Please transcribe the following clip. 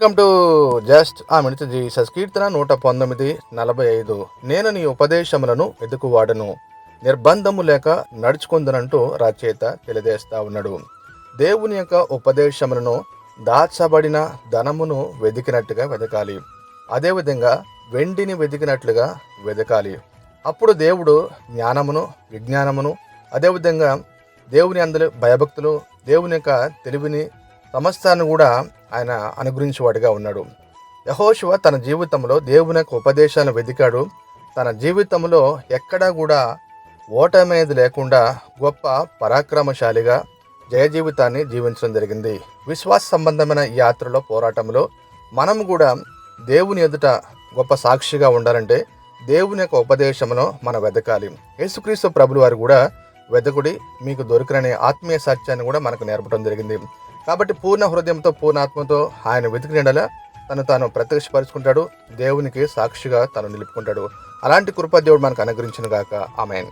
Welcome to just ఆ minute Jesus. కీర్తన 119:45. నేను నీ ఉపదేశములను వెదుకువాడను, నిర్బంధము లేక నడుచుకుందనంటూ రచయిత తెలియజేస్తా ఉన్నాడు. దేవుని యొక్క ఉపదేశములను దాచబడిన ధనమును వెదికినట్టుగా వెదకాలి. అదేవిధంగా వెండిని వెదికినట్లుగా వెదకాలి. అప్పుడు దేవుడు జ్ఞానమును, విజ్ఞానమును, అదేవిధంగా దేవుని అందరి భయభక్తులు, దేవుని యొక్క తెలివిని సమస్తాన్ని కూడా ఆయన అనుగ్రహించేవాడిగా ఉన్నాడు. యెహోషువ తన జీవితంలో దేవుని యొక్క ఉపదేశాలను వెదికాడు. తన జీవితంలో ఎక్కడా కూడా ఓటమేది లేకుండా గొప్ప పరాక్రమశాలిగా జయ జీవితాన్ని జీవించడం జరిగింది. విశ్వాస సంబంధమైన ఈ యాత్రలో, పోరాటంలో మనం కూడా దేవుని ఎదుట గొప్ప సాక్షిగా ఉండాలంటే దేవుని యొక్క ఉపదేశమును మనం వెదకాలి. యేసుక్రీస్తు ప్రభులు వారు కూడా వెదకుడి మీకు దొరికిననే ఆత్మీయ సత్యాన్ని కూడా మనకు నేర్పడం జరిగింది. కాబట్టి పూర్ణ హృదయంతో, పూర్ణ ఆత్మతో ఆయన వెతికినలా తను తాను ప్రత్యక్షపరుచుకుంటాడు. దేవునికి సాక్షిగా తను నిలుపుకుంటాడు. అలాంటి కృప దేవుడు మనకు అనుగ్రహించును గాక. ఆమేన్.